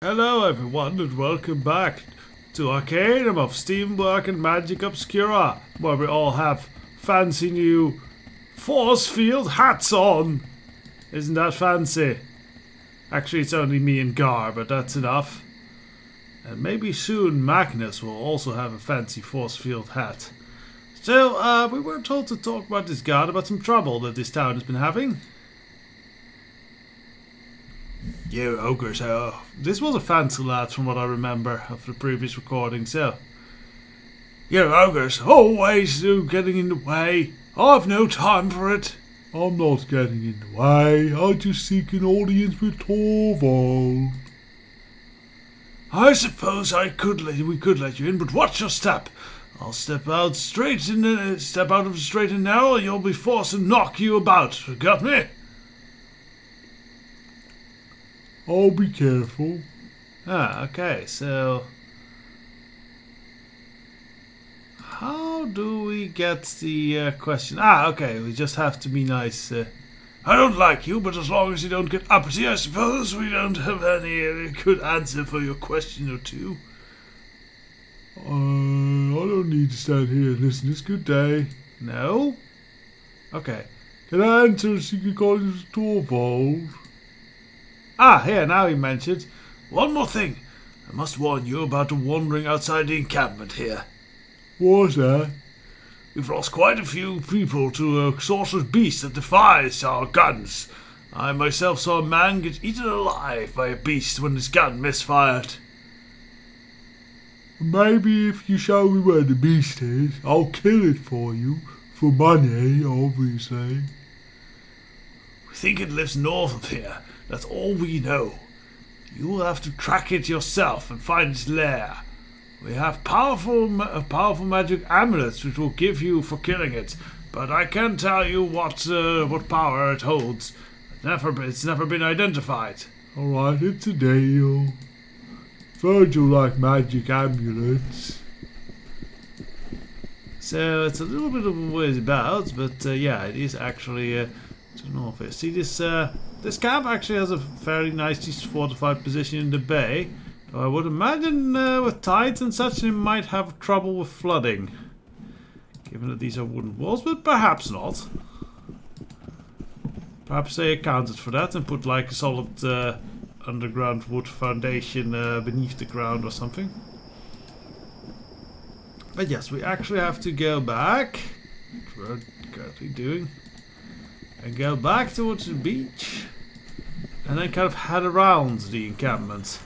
Hello everyone and welcome back to Arcanum of Steamwork and Magic Obscura, where we all have fancy new force field hats on. Isn't that fancy? Actually it's only me and Gar, but that's enough. And maybe soon Magnus will also have a fancy force field hat. So we were told to talk about this guard about some trouble that this town has been having. You Ogor, so this was a fancy lad from what I remember of the previous recording, so you Ogres always getting in the way. I've no time for it. I'm not getting in the way. I just seek an audience with Torvald. I suppose we could let you in, but watch your step. I'll step out of the straight and narrow, and you'll be forced to knock you about. Got me? I'll be careful. Okay, so how do we get the question? Okay, we just have to be nice. I don't like you, but as long as you don't get uppity, I suppose we don't have any good answer for your question or two. I don't need to stand here and listen. It's good day. No? Okay. Can I enter a secret college with Torvald? Here, now you mentioned. One more thing. I must warn you about the wandering outside the encampment here. What's that? We've lost quite a few people to a sorcerous beast that defies our guns. I myself saw a man get eaten alive by a beast when his gun misfired. Maybe if you show me where the beast is, I'll kill it for you. For money, obviously. We think it lives north of here. That's all we know. You will have to track it yourself and find its lair. We have powerful magic amulets which will give you for killing it, but I can't tell you what power it holds. It's never been identified. Alright, it's a deal. Virgil like magic amulets. So it's a little bit of a ways about, but yeah, it is actually to the north here. See this this camp actually has a fairly nicely fortified position in the bay. So I would imagine with tides and such it might have trouble with flooding. Given that these are wooden walls, but perhaps not. Perhaps they accounted for that and put like a solid underground wood foundation beneath the ground or something. But yes, we actually have to go back, which we're currently doing, and go back towards the beach, and then kind of head around the encampment.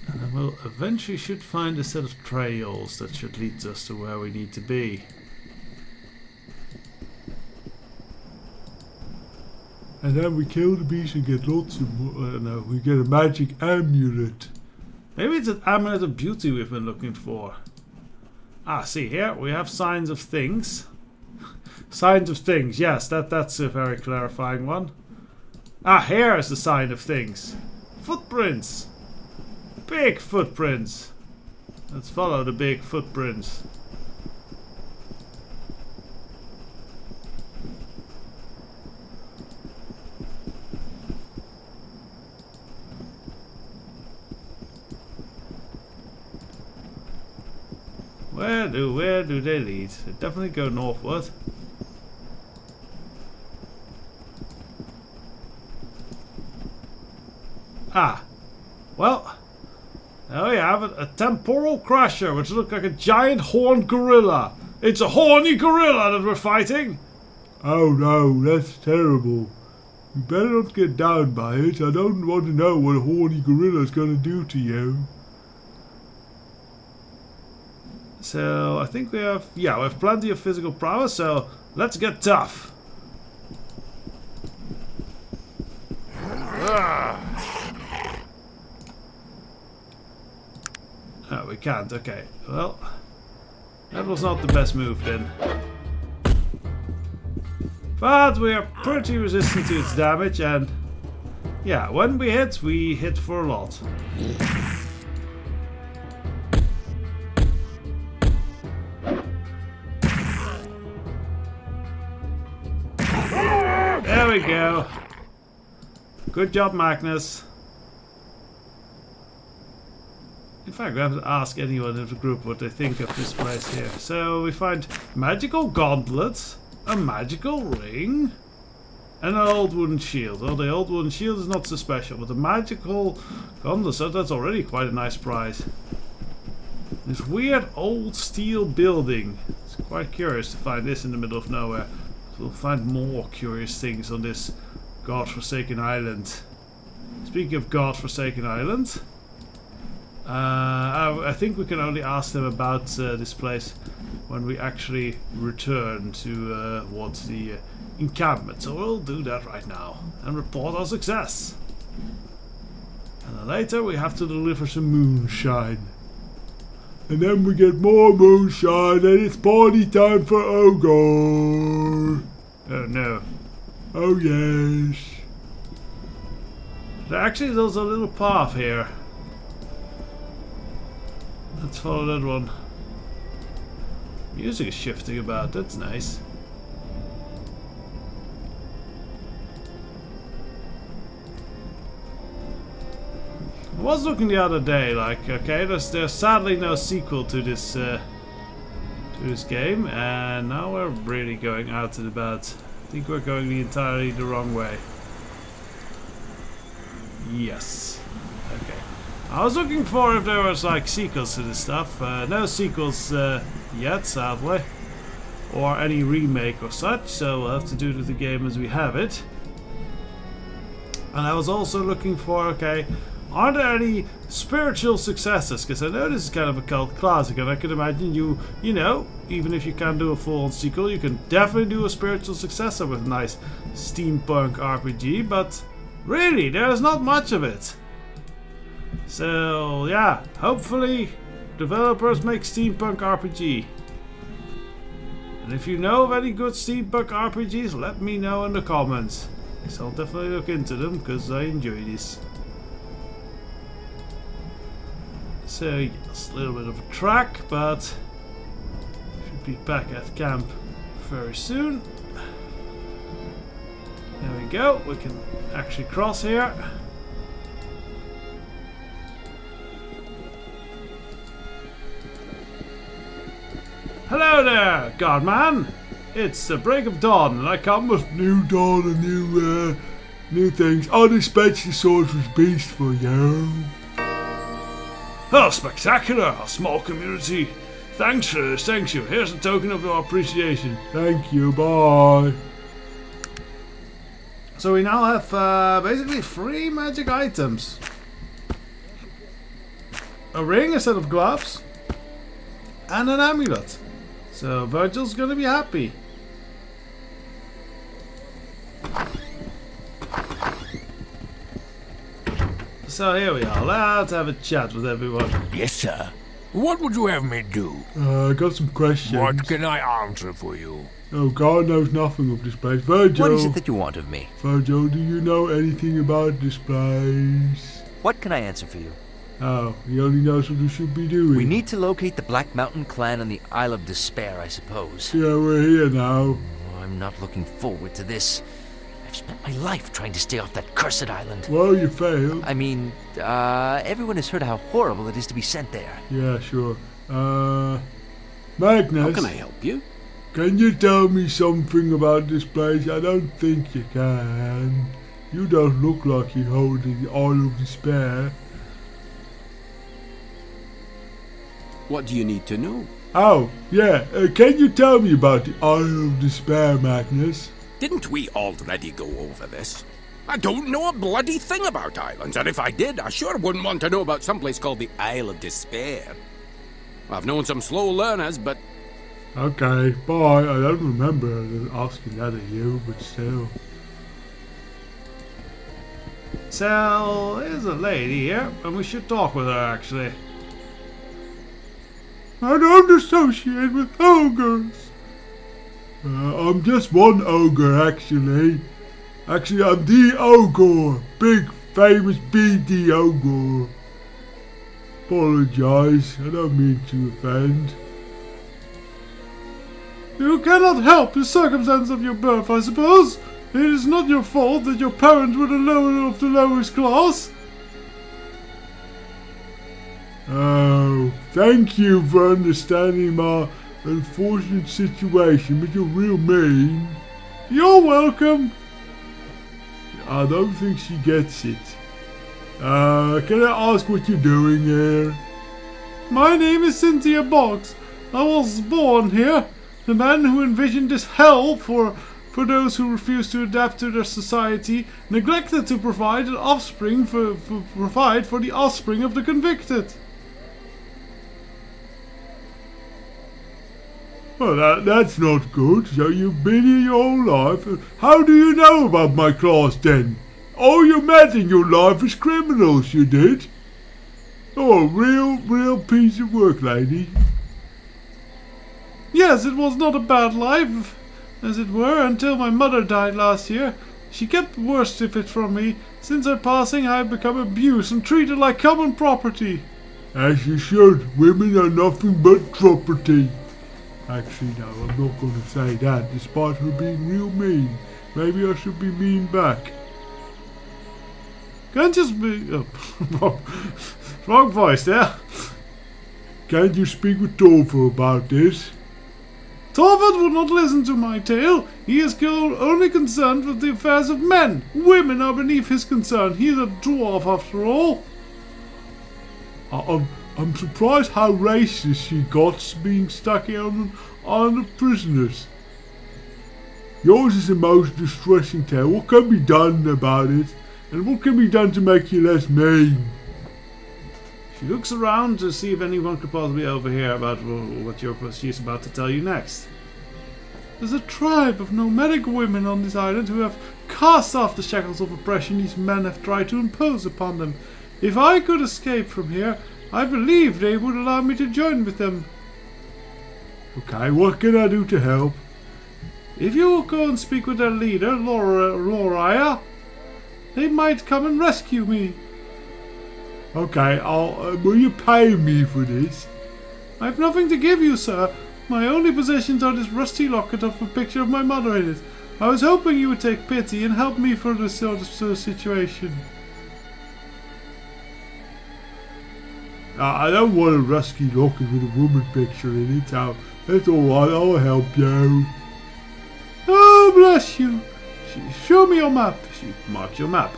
And then we'll eventually should find a set of trails that should lead us to where we need to be. And then we kill the beast and get lots of we get a magic amulet. Maybe it's an amulet of beauty we've been looking for. See here we have signs of things. Signs of things, yes, that's a very clarifying one. Here is the sign of things. Footprints. Big footprints. Let's follow the big footprints. Where do they lead? They definitely go northward. Well, now we have a temporal crusher, which looks like a giant horned gorilla. It's a horny gorilla that we're fighting. Oh no, that's terrible. You better not get down by it. I don't want to know what a horny gorilla's gonna do to you. So I think we have plenty of physical prowess, so let's get tough. We can't, okay. Well, that was not the best move then. But we are pretty resistant to its damage, and yeah, when we hit for a lot. we go. Good job, Magnus. In fact, we haven't asked anyone in the group what they think of this place here. So we find magical gauntlets, a magical ring, and an old wooden shield. Well, the old wooden shield is not so special, but the magical gauntlets, that's already quite a nice prize. This weird old steel building. It's quite curious to find this in the middle of nowhere. So we'll find more curious things on this godforsaken island. Speaking of godforsaken island, I think we can only ask them about this place when we actually return to towards the encampment. So we'll do that right now and report our success. And then later we have to deliver some moonshine. And then we get more moonshine and it's party time for Ogor. Oh no. Oh yes. Actually, there's a little path here. Let's follow that one. Music is shifting about, that's nice. I was looking the other day, like, okay, there's sadly no sequel to this game, and now we're really going out and about. I think we're going entirely the wrong way. Yes. Okay. I was looking for if there was like sequels to this stuff. No sequels yet, sadly, or any remake or such. So we'll have to do with the game as we have it. And I was also looking for, okay, are there any spiritual successors? Because I know this is kind of a cult classic, and I can imagine you know, even if you can't do a full-on sequel, you can definitely do a spiritual successor with a nice steampunk RPG. But really, there's not much of it. So yeah, hopefully developers make steampunk RPG. And if you know of any good steampunk RPGs, let me know in the comments. So I'll definitely look into them because I enjoy this. So yes, a little bit of a track, but should be back at camp very soon. There we go, we can actually cross here. Hello there, Godman! It's the break of dawn and I come with new dawn and new things. I'll dispatch the sorcerer's beast for you. Oh, spectacular! A small community. Thanks for this, thank you. Here's a token of our appreciation. Thank you, bye. So we now have basically 3 magic items. A ring instead of gloves. And an amulet. So Virgil's gonna be happy. So here we are, let's have a chat with everyone. Yes, sir. What would you have me do? I got some questions. What can I answer for you? Oh, God knows nothing of this place. Virgil! What is it that you want of me? Virgil, do you know anything about this place? What can I answer for you? Oh, he only knows what we should be doing. We need to locate the Black Mountain clan on the Isle of Despair, I suppose. Yeah, we're here now. Oh, I'm not looking forward to this. I've spent my life trying to stay off that cursed island. Well, you failed. I mean, everyone has heard how horrible it is to be sent there. Yeah, sure. Magnus. How can I help you? Can you tell me something about this place? I don't think you can. You don't look like you hold the Isle of Despair. What do you need to know? Oh, yeah. Can you tell me about the Isle of Despair, Magnus? Didn't we already go over this? I don't know a bloody thing about islands, and if I did, I sure wouldn't want to know about someplace called the Isle of Despair. I've known some slow learners, but... Okay, bye. I don't remember asking that of you, but still. So, there's a lady here, and we should talk with her actually. I don't associate with ogres. I'm just one ogre, actually. Actually, I'm the Ogor. Big, famous BD Ogor. Apologise, I don't mean to offend. You cannot help the circumstance of your birth, I suppose. It is not your fault that your parents were of the lowest class. Oh, thank you for understanding my unfortunate situation, but you're real mean. You're welcome. I don't think she gets it. Can I ask what you're doing here? My name is Cynthia Boggs. I was born here. The man who envisioned this hell for those who refuse to adapt to their society neglected to provide the offspring for the offspring of the convicted. Well, that's not good. So you've been here your whole life. How do you know about my class then? All you met in your life is criminals, you did. Oh, real piece of work, lady. Yes, it was not a bad life, as it were, until my mother died last year. She kept the worst of it from me. Since her passing, I have become abused and treated like common property. As you should. Women are nothing but property. Actually, no, I'm not going to say that, despite her being real mean. Maybe I should be mean back. Can't just be... Oh, wrong voice there. Can't you speak with Torval about this? Torvald will not listen to my tale. He is only concerned with the affairs of men. Women are beneath his concern. He is a dwarf after all. I'm surprised how racist she got being stuck here on the prisoners. Yours is the most distressing tale. What can be done about it? And what can be done to make you less mean? She looks around to see if anyone could possibly overhear about what she's about to tell you next. There's a tribe of nomadic women on this island who have cast off the shackles of oppression these men have tried to impose upon them. If I could escape from here, I believe they would allow me to join with them. Okay, what can I do to help? If you will go and speak with their leader, Loria, they might come and rescue me. Okay, will you pay me for this? I have nothing to give you, sir. My only possessions are this rusty locket of a picture of my mother in it. I was hoping you would take pity and help me for this sort of situation. I don't want a rusty locket with a woman picture in it, so that's alright, I'll help you. Oh, bless you. Show me your map. She marked your map.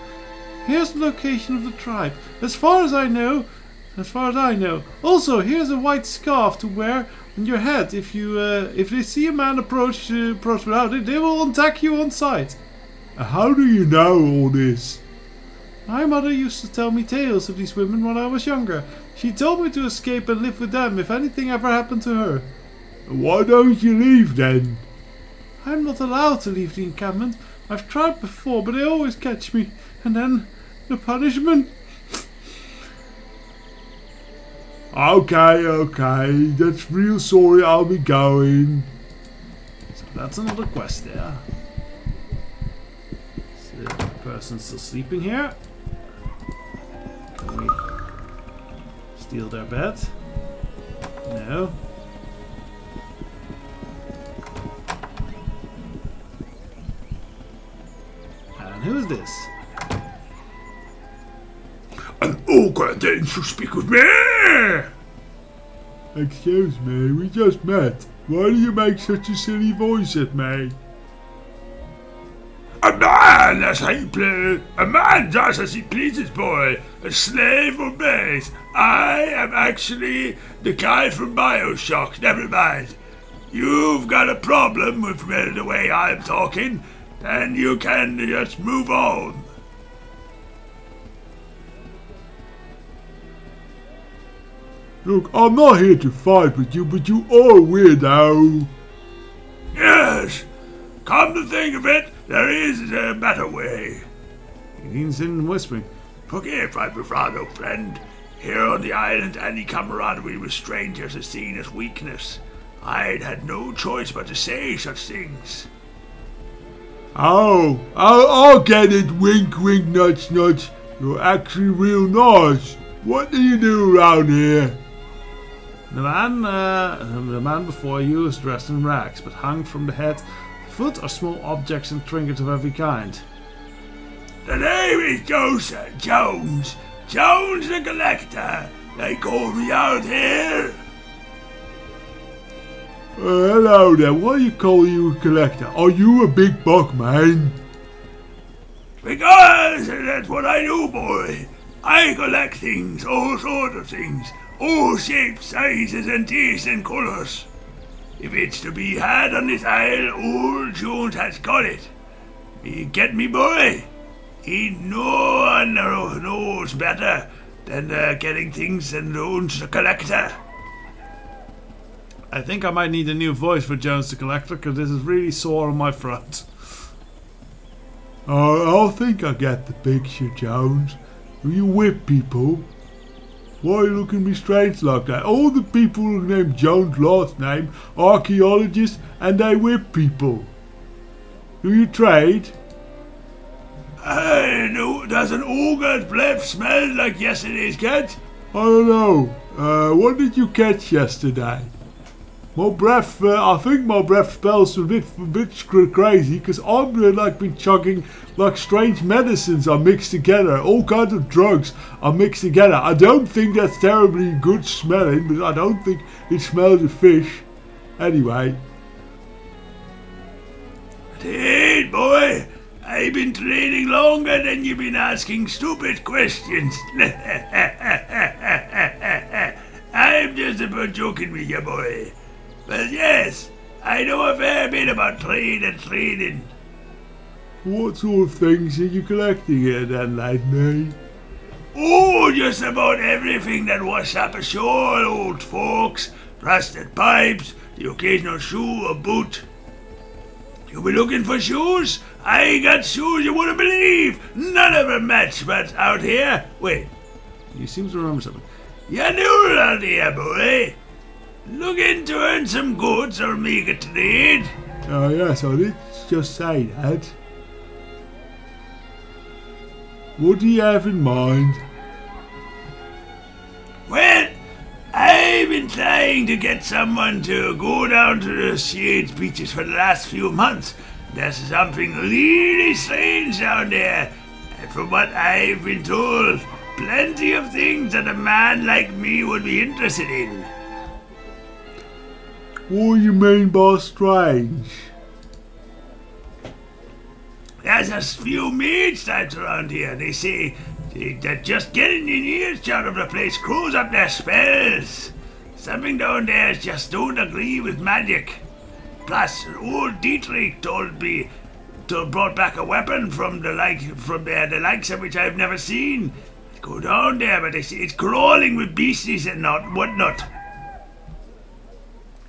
Here's the location of the tribe. As far as I know. Also, here's a white scarf to wear on your head. If they see a man approach without it, they will attack you on sight. How do you know all this? My mother used to tell me tales of these women when I was younger. She told me to escape and live with them if anything ever happened to her. Why don't you leave then? I'm not allowed to leave the encampment. I've tried before, but they always catch me. And then the punishment. Okay. That's real sorry, I'll be going. So that's another quest there. So the person's still sleeping here. Can we steal their bed? No. And who is this? An ogre didn't you speak with me? Excuse me, we just met. Why do you make such a silly voice at me? A man does as he pleases, boy. A slave obeys. I am actually the guy from BioShock. Never mind. You've got a problem with the way I'm talking, then you can just move on. Look, I'm not here to fight with you, but you are a weirdo. Yes. Come to think of it, there is a better way. He leans in whispering. Forgive my bravado, friend. Here on the island, any camaraderie with strangers is seen as weakness. I'd had no choice but to say such things. Oh, I'll get it, wink, wink, nuts, nuts. You're actually real nice. What do you do around here? The man before you is dressed in rags, but hung from the head food, or small objects and trinkets of every kind? The name is Joseph Jones. Jones the Collector. They call me out here. Hello there. Why do you call you a collector? Are you a big buck man? Because that's what I do, boy. I collect things, all sorts of things. All shapes, sizes and tastes and colours. If it's to be had on this isle, old Jones has got it. You get me, boy? Ain't no one knows better than getting things and owns the collector. I think I might need a new voice for Jones the Collector, because this is really sore on my throat. I think I get the picture, Jones. You whip people. Why are you looking at me strange like that? All the people named Jones' last name, archaeologists, and they whip people. Do you trade? No, does an ogre's breath smell like yesterday's cat? I don't know. What did you catch yesterday? My breath, I think my breath smells a bit crazy, because I've been chugging like strange medicines are mixed together. All kinds of drugs are mixed together. I don't think that's terribly good smelling, but I don't think it smells of fish. Anyway. Hey, boy. I've been trading longer than you've been asking stupid questions. I'm just about joking with you, boy. But yes, I know a fair bit about trade and trading. What sort of things are you collecting here then, lad me? Oh, just about everything that washes up ashore, old folks. Rusted pipes, the occasional shoe or boot. You be looking for shoes? I got shoes you wouldn't believe. None of them match, but out here... Wait, You seem to remember something. you knew out here, boy. Looking to earn some goods or make a trade? Oh yes, I did just say that. What do you have in mind? Well, I've been trying to get someone to go down to the Shades beaches for the last few months. There's something really strange down there. And from what I've been told, plenty of things that a man like me would be interested in. What do you mean by strange? There's a few mage types around here. They say that just getting in earshot of the place screws up their spells. Something down there just don't agree with magic. Plus, old Dietrich brought back a weapon from the likes of which I've never seen. Go down there, but they say it's crawling with beasties and whatnot.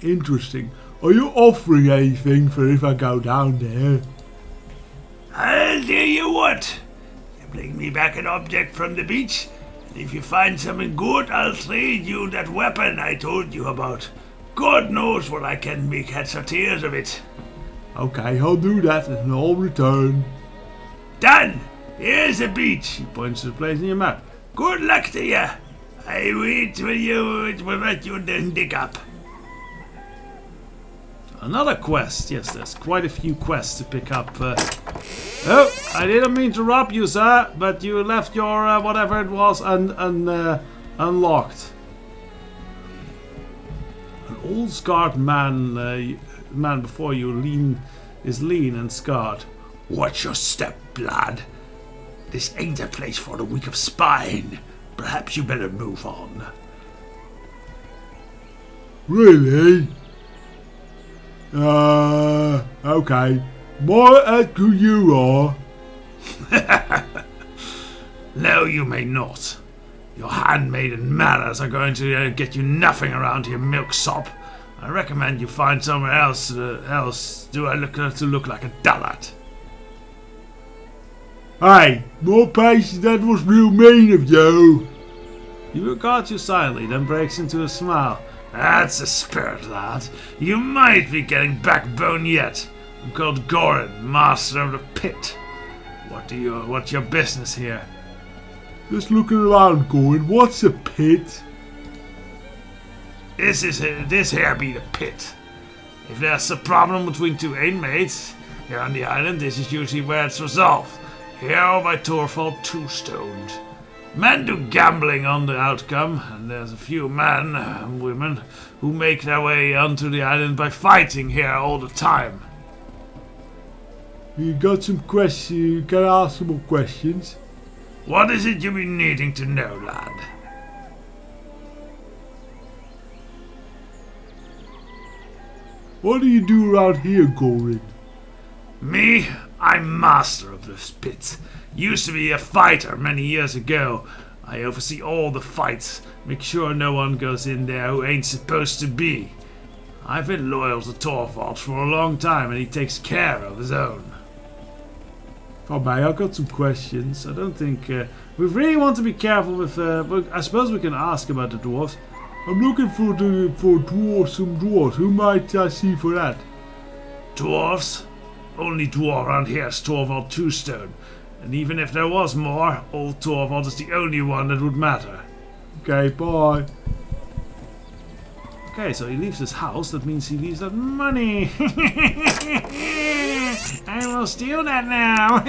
Interesting. Are you offering anything for if I go down there? I'll tell you what. You bring me back an object from the beach, and if you find something good, I'll trade you that weapon I told you about. God knows what I can make heads or tails of it. Okay, I'll do that and I'll return. Done! Here's the beach. He points to the place in your map. Good luck to you. I wait for you to dig up. Another quest. Yes, there's quite a few quests to pick up. Oh, I didn't mean to rob you, sir, but you left your whatever it was unlocked. An old scarred man before you is lean and scarred. Watch your step, lad. This ain't a place for the weak of spine. Perhaps you better move on. Really? Okay. More at who you are. No, you may not. Your handmaiden manners are going to get you nothing around here, milksop. I recommend you find somewhere else to look like a dullard. Hey, more patience, that was real mean of you. He regards you silently, then breaks into a smile. That's a spirit, lad. You might be getting backbone yet. I'm called Goran, master of the pit. What's your business here? Just looking around, going, what's a pit? This here be the pit. If there's a problem between two inmates here on the island, this is usually where it's resolved. Here by Torvald Two-Stoned. Men do gambling on the outcome, and there's a few men and women who make their way onto the island by fighting here all the time. You got some questions? You can ask some more questions. What is it you be needing to know, lad? What do you do around here, Gorin? Me? I'm master of this pit. Used to be a fighter many years ago. I oversee all the fights, make sure no one goes in there who ain't supposed to be. I've been loyal to Torvald for a long time and he takes care of his own. For me, I've got some questions. I don't think... we really want to be careful with... but I suppose we can ask about the dwarves. I'm looking for dwarves, some dwarves. Who might I see for that? Dwarves? Only dwarf around here is Torvald Two-Stone. And even if there was more, old Torvald is the only one that would matter. Okay, bye. Okay, so he leaves his house. That means he leaves that money. I will steal that now.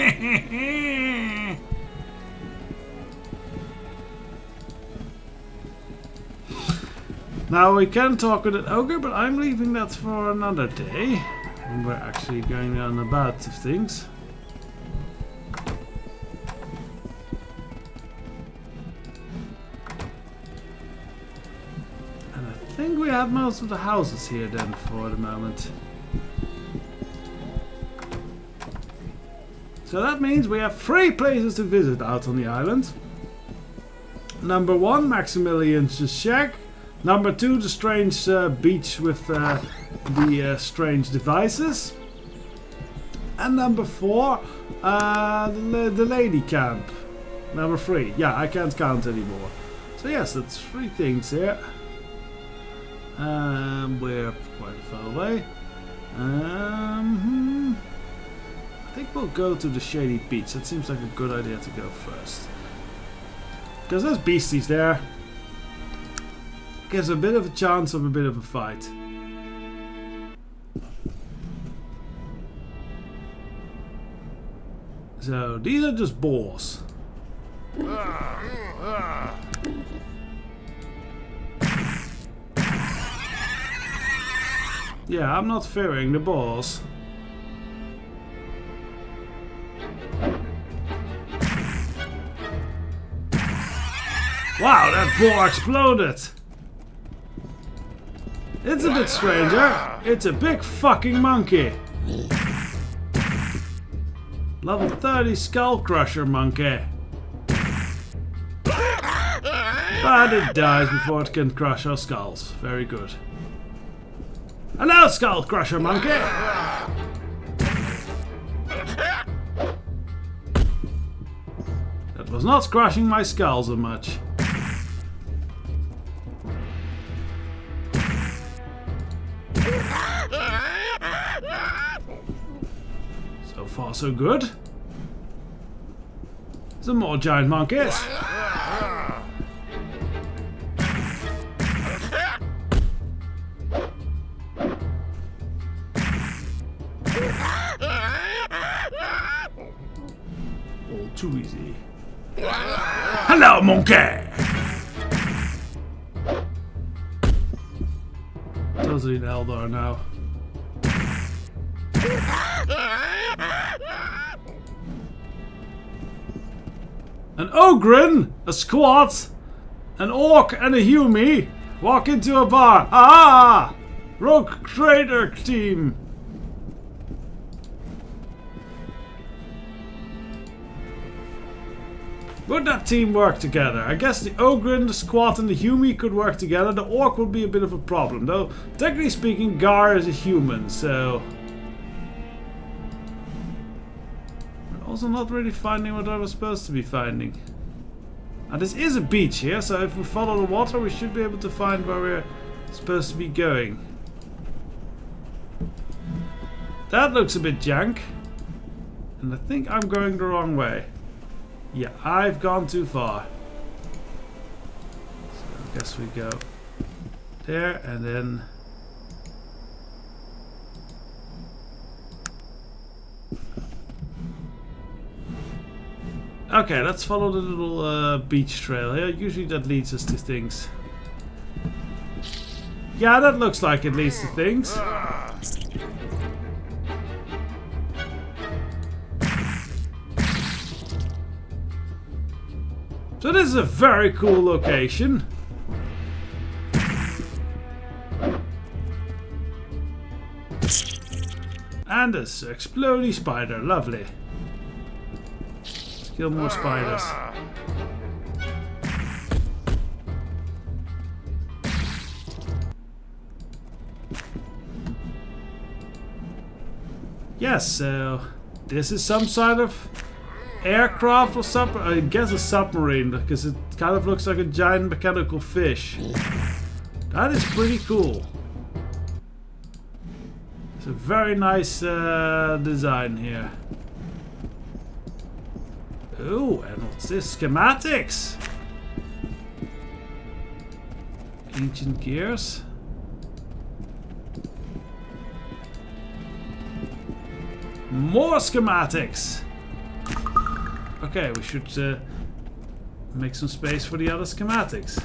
Now we can talk with an ogre, but I'm leaving that for another day. When we're actually going on about things. And I think we have most of the houses here then for the moment. So that means we have 3 places to visit out on the island. Number 1, Maximilian's shack. Number 2, the strange beach with the strange devices. And number 4, the lady camp. Number 3. Yeah, I can't count anymore. So yes, that's 3 things here. We're quite far away. I think we'll go to the shady beach. That seems like a good idea to go first. Because there's beasties there. Gives a bit of a chance of a bit of a fight. So these are just boars. Yeah, I'm not fearing the boars. Wow, that boar exploded! It's a bit stranger. It's a big fucking monkey. Level 30 skull crusher monkey. But it dies before it can crush our skulls. Very good. Hello, skull crusher monkey. That was not crushing my skull so much. So far so good. Some more giant monkeys. All too easy. Hello, monkey! Totally an Eldar now. An Ogren, a squat, an orc and a Humie walk into a bar. Ah! Rogue trader team. Would that team work together? I guess the Ogren, the Squat and the Humie could work together. The Orc would be a bit of a problem. Though, technically speaking, Gar is a human, so... We're also not really finding what I was supposed to be finding. And this is a beach here, so if we follow the water, we should be able to find where we're supposed to be going. That looks a bit jank. And I think I'm going the wrong way. Yeah, I've gone too far. So I guess we go there and then Okay, let's follow the little beach trail here. Usually that leads us to things. Yeah, that looks like it leads to things. So this is a very cool location. And this explodey spider, lovely. Let's kill more spiders. Yes, so this is some sort of aircraft or something. I guess a submarine because it kind of looks like a giant mechanical fish. That is pretty cool. It's a very nice design here. Oh, and what's this? Schematics! Ancient gears. More schematics! Okay, we should make some space for the other schematics.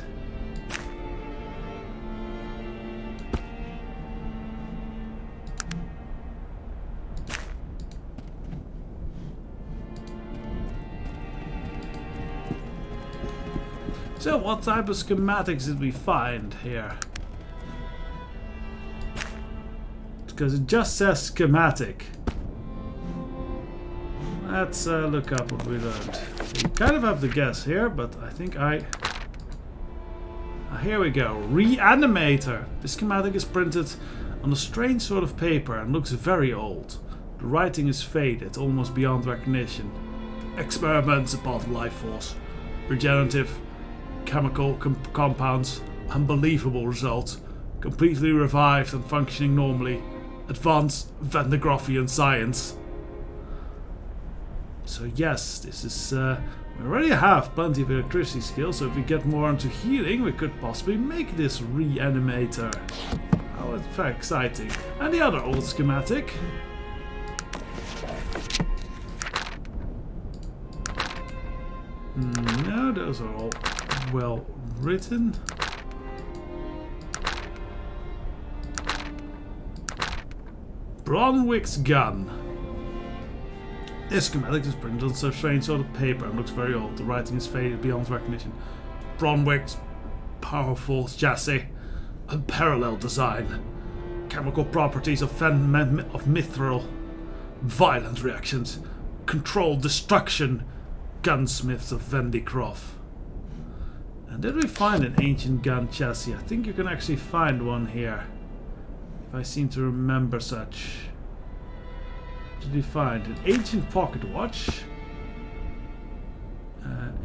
So, what type of schematics did we find here? Because it just says schematic. Let's look up what we learned. We kind of have to guess here, but I think here we go. Reanimator. The schematic is printed on a strange sort of paper and looks very old. The writing is faded, almost beyond recognition. Experiments upon life force. Regenerative chemical compounds. Unbelievable results. Completely revived and functioning normally. Advanced Vandergroffian science. So yes, this is, we already have plenty of electricity skills, so if we get more into healing, we could possibly make this reanimator. Oh, it's very exciting. And the other old schematic. No, those are all well written. Bronwick's gun. This schematic is printed on some strange sort of paper and looks very old. The writing is faded beyond recognition. Bronwick's powerful chassis, unparalleled design, chemical properties of mithril, violent reactions, controlled destruction, gunsmiths of Vendicroft. And did we find an ancient gun chassis? I think you can actually find one here, if I seem to remember such. Did we find an ancient pocket watch?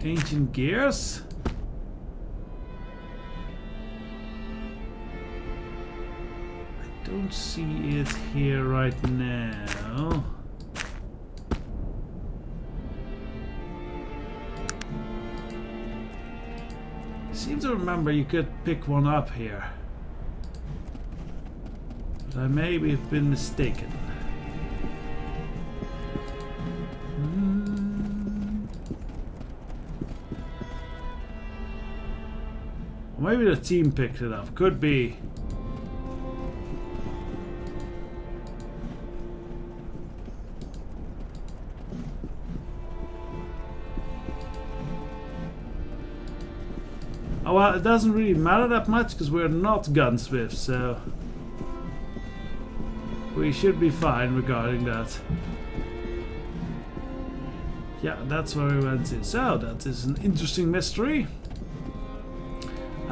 Ancient gears? I don't see it here right now. I seem to remember you could pick one up here. But I maybe have been mistaken. Maybe the team picked it up. Could be. Oh well, it doesn't really matter that much because we're not gunsmiths, so we should be fine regarding that. Yeah, that's where we went to. So that is an interesting mystery.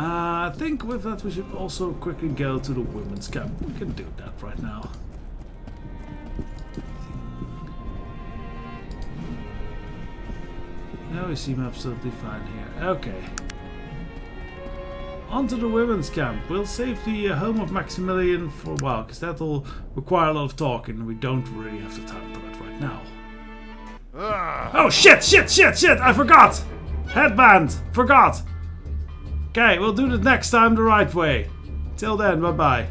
I think with that we should also quickly go to the women's camp. We can do that right now. Now we seem absolutely fine here. Okay. On to the women's camp. We'll save the home of Maximilian for a while, because that'll require a lot of talking, and we don't really have the time for that right now. Oh shit, shit, shit, shit! I forgot! Headband! Forgot! Okay, we'll do it next time the right way. Till then, bye-bye.